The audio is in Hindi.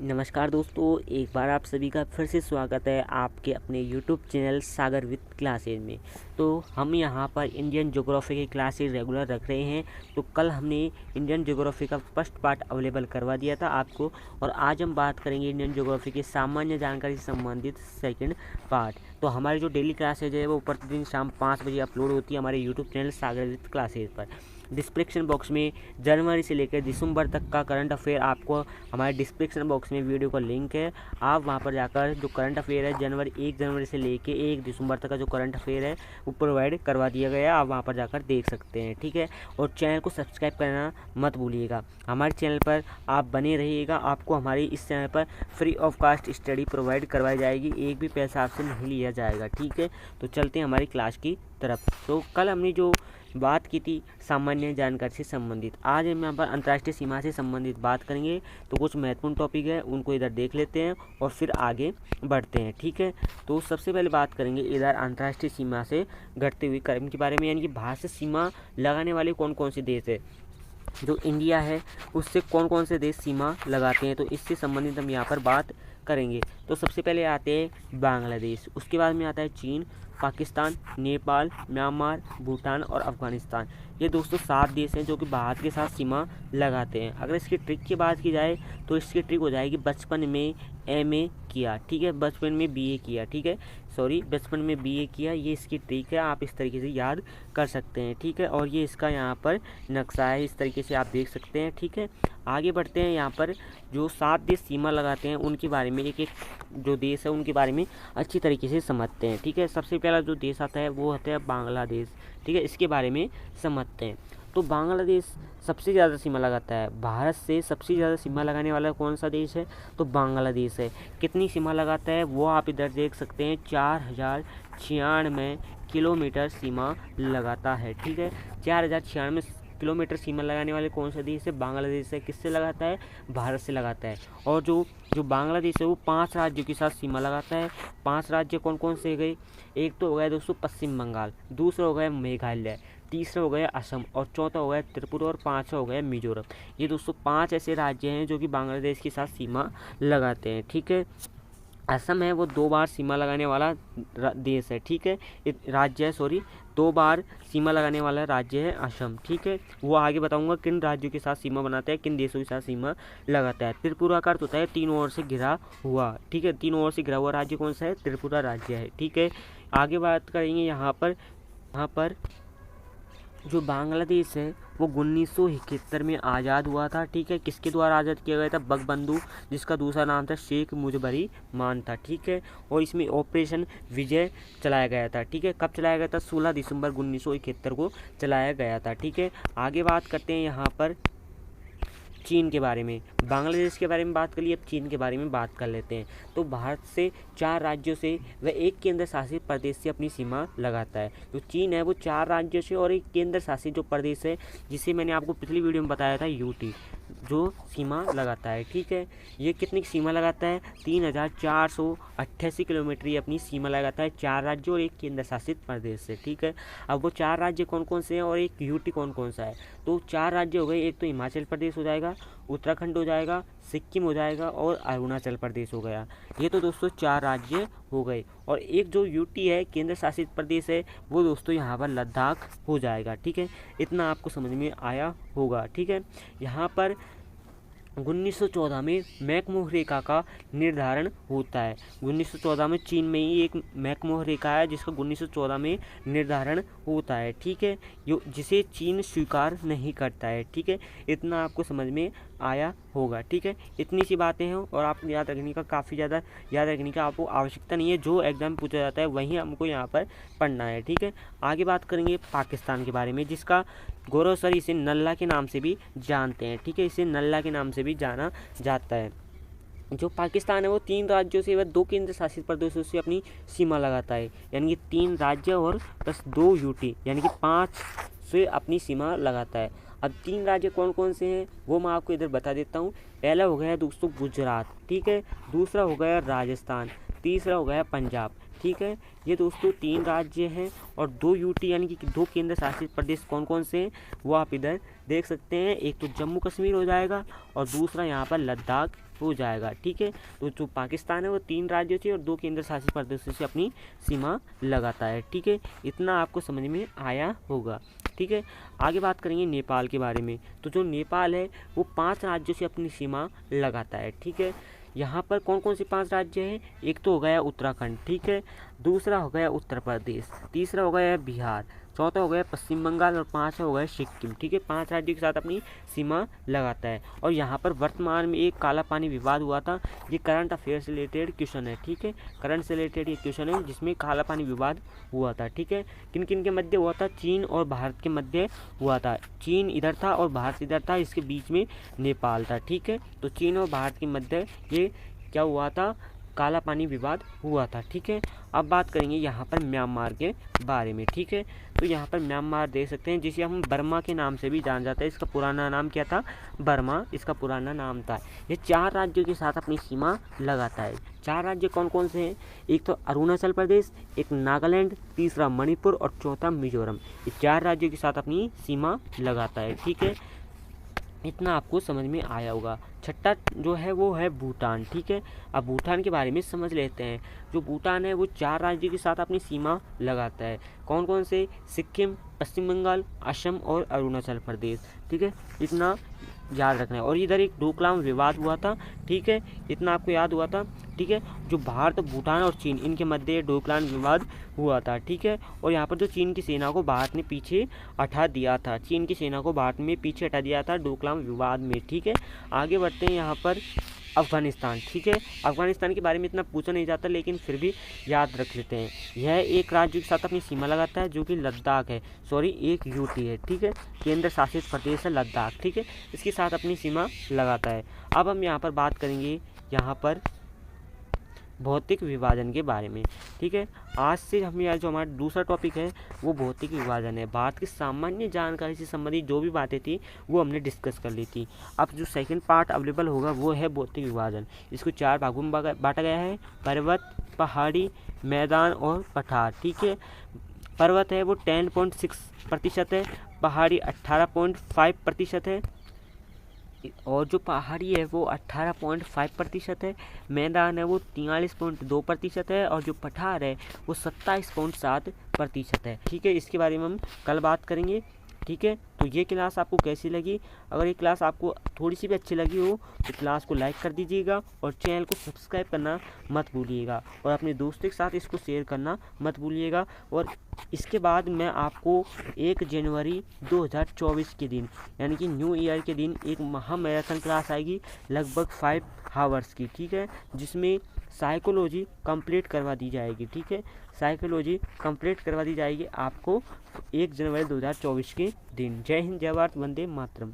नमस्कार दोस्तों, एक बार आप सभी का फिर से स्वागत है आपके अपने YouTube channel Sagar with classes में। तो हम यहाँ पर इंडियन ज्योग्राफी की क्लासेज रेगुलर रख रहे हैं। तो कल हमने इंडियन ज्योग्राफी का फर्स्ट पार्ट अवेलेबल करवा दिया था आपको, और आज हम बात करेंगे इंडियन ज्योग्राफी की सामान्य जानकारी से संबंधित सेकंड पार्ट। तो हमारी जो डेली क्लासेज है वो प्रतिदिन शाम 5 बजे अपलोड होती है हमारे YouTube channel Sagar with classes पर। डिस्क्रिप्शन बॉक्स में जनवरी से लेकर दिसंबर तक का करंट अफेयर आपको हमारे डिस्क्रिप्शन बॉक्स में वीडियो का लिंक है। आप वहां पर जाकर जो करंट अफेयर है 1 जनवरी से लेकर 1 दिसंबर तक का जो करंट अफेयर है वो प्रोवाइड करवा दिया गया है। आप वहां पर जाकर देख सकते हैं, ठीक है। और चैनल को सब्सक्राइब करना मत भूलिएगा। हमारे चैनल पर आप बने रहिएगा। आपको हमारी इस चैनल पर free of cost study provide करवाई जाएगी, एक भी पैसा आपसे नहीं लिया जाएगा, ठीक है। तो चलते हैं हमारी क्लास की तरफ। तो कल हमने जो बात की थी सामान्य जानकारी से संबंधित, आज हम यहाँ पर अंतर्राष्ट्रीय सीमा से संबंधित बात करेंगे। तो कुछ महत्वपूर्ण टॉपिक है उनको इधर देख लेते हैं और फिर आगे बढ़ते हैं, ठीक है। तो सबसे पहले बात करेंगे इधर अंतर्राष्ट्रीय सीमा से घटते हुए क्रम के बारे में, यानी कि भारत से सीमा लगाने वाले कौन कौन से देश है। जो इंडिया है उससे कौन कौन से देश सीमा लगाते हैं, तो इससे संबंधित हम यहाँ पर बात करेंगे। तो सबसे पहले आते हैं बांग्लादेश, उसके बाद में आता है चीन, पाकिस्तान, नेपाल, म्यांमार, भूटान और अफगानिस्तान। ये दोस्तों 7 देश हैं जो कि भारत के साथ सीमा लगाते हैं। अगर इसकी ट्रिक की बात की जाए तो इसकी ट्रिक हो जाएगी बचपन में एमए किया, ठीक है, बचपन में बीए किया, ठीक है, बचपन में बीए किया, ये इसकी ट्रिक है। आप इस तरीके से याद कर सकते हैं, ठीक है। और ये इसका यहाँ पर नक्शा है, इस तरीके से आप देख सकते हैं, ठीक है। आगे बढ़ते हैं। यहाँ पर जो 7 देश सीमा लगाते हैं उनके बारे में एक एक जो देश है उनके बारे में अच्छी तरीके से समझते हैं, ठीक है। सबसे पहला जो देश आता है वो होता है बांग्लादेश, ठीक है, इसके बारे में समझते हैं। तो बांग्लादेश सबसे ज़्यादा सीमा लगाता है। भारत से सबसे ज़्यादा सीमा लगाने वाला कौन सा देश है, तो बांग्लादेश है। कितनी सीमा लगाता है वो आप इधर देख सकते हैं, 4096 किलोमीटर सीमा लगाता है, ठीक है। 4096 किलोमीटर सीमा लगाने वाले कौन सा देश है, बांग्लादेश है। किससे लगाता है, भारत से लगाता है। और जो बांग्लादेश है वो 5 राज्यों के साथ सीमा लगाता है। 5 राज्य कौन कौन से गए, एक तो हो गया दोस्तों पश्चिम बंगाल, दूसरा हो गया मेघालय, तीसरा हो गया असम, और चौथा हो गया त्रिपुरा, और 5वां हो गया मिजोरम। ये दोस्तों 5 ऐसे राज्य हैं जो कि बांग्लादेश के साथ सीमा लगाते हैं, ठीक है। असम है वो 2 बार सीमा लगाने वाला देश है, ठीक है, राज्य है, 2 बार सीमा लगाने वाला राज्य है असम, ठीक है। वो आगे बताऊंगा किन राज्यों के साथ सीमा बनाता है, किन देशों के साथ सीमा लगाता है। त्रिपुरा का अर्थ होता है 3 ओर से घिरा हुआ, ठीक है, 3 ओर से घिरा हुआ राज्य कौन सा है, त्रिपुरा राज्य है, ठीक है। आगे बात करेंगे यहाँ पर जो बांग्लादेश है वो 1971 में आज़ाद हुआ था, ठीक है। किसके द्वारा आज़ाद किया गया था, बंगबंधु, जिसका दूसरा नाम था शेख मुजबरी मान था, ठीक है। और इसमें ऑपरेशन विजय चलाया गया था, ठीक है। कब चलाया गया था, 16 दिसंबर 1971 को चलाया गया था, ठीक है। आगे बात करते हैं यहाँ पर चीन के बारे में। बांग्लादेश के बारे में बात कर ली, अब चीन के बारे में बात कर लेते हैं। तो भारत से 4 राज्यों से व 1 केंद्र शासित प्रदेश से अपनी सीमा लगाता है। तो चीन है वो 4 राज्यों से और 1 केंद्र शासित जो प्रदेश है जिसे मैंने आपको पिछली वीडियो में बताया था यूटी, जो सीमा लगाता है, ठीक है। ये कितनी सीमा लगाता है, 3488 किलोमीटर ये अपनी सीमा लगाता है 4 राज्यों और 1 केंद्र शासित प्रदेश से, ठीक है। अब वो 4 राज्य कौन कौन से हैं और एक यूटी कौन कौन सा है। तो 4 राज्य हो गए, एक तो हिमाचल प्रदेश हो जाएगा, उत्तराखंड हो जाएगा, सिक्किम हो जाएगा और अरुणाचल प्रदेश हो गया। ये तो दोस्तों 4 राज्य हो गए। और एक जो यूटी है केंद्र शासित प्रदेश है वो दोस्तों यहाँ पर लद्दाख हो जाएगा, ठीक है। इतना आपको समझ में आया होगा, ठीक है। यहाँ पर 1914 में मैकमोह रेखा का निर्धारण होता है। 1914 में चीन में ही एक मैकमोह रेखा है जिसका 1914 में निर्धारण होता है, ठीक है, जिसे चीन स्वीकार नहीं करता है, ठीक है। इतना आपको समझ में आया होगा, ठीक है। इतनी सी बातें हैं और आपको याद रखने का काफ़ी ज़्यादा याद रखने का आपको आवश्यकता नहीं है। जो एग्जाम पूछा जाता है वही हमको यहाँ पर पढ़ना है, ठीक है। आगे बात करेंगे पाकिस्तान के बारे में, जिसका गौरव सर इसे नल्ला के नाम से भी जानते हैं, ठीक है, इसे नल्ला के नाम से भी जाना जाता है। जो पाकिस्तान है वो 3 राज्यों से व 2 केंद्र शासित प्रदेशों से अपनी सीमा लगाता है, यानी कि 3 राज्य और प्लस 2 यूटी, यानी कि 5 से अपनी सीमा लगाता है। अब 3 राज्य कौन कौन से हैं वो मैं आपको इधर बता देता हूँ। पहला हो गया दोस्तों गुजरात, ठीक है, दूसरा हो गया राजस्थान, तीसरा हो गया पंजाब, ठीक है। ये दोस्तों 3 राज्य हैं और 2 यूटी यानी कि 2 केंद्र शासित प्रदेश कौन कौन से हैं वो आप इधर देख सकते हैं, एक तो जम्मू कश्मीर हो जाएगा और दूसरा यहाँ पर लद्दाख हो जाएगा। ठीक है, तो जो पाकिस्तान है वो 3 राज्यों से और 2 केंद्र शासित प्रदेशों से अपनी सीमा लगाता है। ठीक है, इतना आपको समझ में आया होगा। ठीक है, आगे बात करेंगे नेपाल के बारे में। तो जो नेपाल है वो 5 राज्यों से अपनी सीमा लगाता है। ठीक है, यहाँ पर कौन कौन से 5 राज्य हैं? एक तो हो गया उत्तराखंड, ठीक है, दूसरा हो गया उत्तर प्रदेश, तीसरा हो गया बिहार, चौथा हो गया पश्चिम बंगाल और 5वां हो गया सिक्किम। ठीक है, 5 राज्यों के साथ अपनी सीमा लगाता है। और यहाँ पर वर्तमान में एक काला पानी विवाद हुआ था, ये करंट अफेयर से रिलेटेड क्वेश्चन है। ठीक है, करंट से रिलेटेड ये क्वेश्चन है जिसमें काला पानी विवाद हुआ था। ठीक है, किन किन के मध्य हुआ था? चीन और भारत के मध्य हुआ था। चीन इधर था और भारत इधर था, इसके बीच में नेपाल था। ठीक है, तो चीन और भारत के मध्य ये क्या हुआ था? काला पानी विवाद हुआ था। ठीक है, अब बात करेंगे यहाँ पर म्यांमार के बारे में। ठीक है, तो यहाँ पर म्यांमार देख सकते हैं जिसे हम बर्मा के नाम से भी जाना जाता है। इसका पुराना नाम क्या था? बर्मा इसका पुराना नाम था। ये 4 राज्यों के साथ अपनी सीमा लगाता है। 4 राज्य कौन कौन से हैं? एक तो अरुणाचल प्रदेश, एक नागालैंड, तीसरा मणिपुर और चौथा मिजोरम। ये 4 राज्यों के साथ अपनी सीमा लगाता है। ठीक है, इतना आपको समझ में आया होगा। छठा जो है वो है भूटान। ठीक है, अब भूटान के बारे में समझ लेते हैं। जो भूटान है वो 4 राज्यों के साथ अपनी सीमा लगाता है। कौन कौन से? सिक्किम, पश्चिम बंगाल, असम और अरुणाचल प्रदेश। ठीक है, इतना याद रखना है। और इधर एक डोकलाम विवाद हुआ था। ठीक है, इतना आपको याद हुआ था। ठीक है, जो भारत, भूटान और चीन इनके मध्य डोकलाम विवाद हुआ था। ठीक है, और यहाँ पर जो चीन की सेना को भारत ने पीछे हटा दिया था, चीन की सेना को भारत में पीछे हटा दिया था डोकलाम विवाद में। ठीक है, आगे बढ़ते हैं यहाँ पर अफगानिस्तान। ठीक है, अफगानिस्तान के बारे में इतना पूछा नहीं जाता लेकिन फिर भी याद रख लेते हैं। यह एक राज्य के साथ अपनी सीमा लगाता है जो कि लद्दाख है, सॉरी एक यूटी है। ठीक है, केंद्र शासित प्रदेश है लद्दाख। ठीक है, इसके साथ अपनी सीमा लगाता है। अब हम यहाँ पर बात करेंगे यहाँ पर भौतिक विभाजन के बारे में। ठीक है, आज से हम यहाँ जो हमारा दूसरा टॉपिक है वो भौतिक विभाजन है। भारत की सामान्य जानकारी से संबंधित जो भी बातें थी वो हमने डिस्कस कर ली थी। अब जो सेकंड पार्ट अवेलेबल होगा वो है भौतिक विभाजन। इसको 4 भागों में बांटा गया है: पर्वत, पहाड़ी, मैदान और पठार। ठीक है, पर्वत है वो 10.6% है, पहाड़ी 18.5% है और जो पहाड़ी है वो 18.5% है, मैदान है वो 43.2% है और जो पठार है वो 27.7% है। ठीक है, इसके बारे में हम कल बात करेंगे। ठीक है, तो ये क्लास आपको कैसी लगी? अगर ये क्लास आपको थोड़ी सी भी अच्छी लगी हो तो क्लास को लाइक कर दीजिएगा और चैनल को सब्सक्राइब करना मत भूलिएगा और अपने दोस्तों के साथ इसको शेयर करना मत भूलिएगा। और इसके बाद मैं आपको 1 जनवरी 2024 के दिन यानी कि न्यू ईयर के दिन एक महा मैराथन क्लास आएगी लगभग 5 आवर्स की। ठीक है, जिसमें साइकोलॉजी कंप्लीट करवा दी जाएगी। ठीक है, साइकोलॉजी कंप्लीट करवा दी जाएगी आपको 1 जनवरी 2024 के दिन। जय हिंद, जय भारत, वंदे मातरम।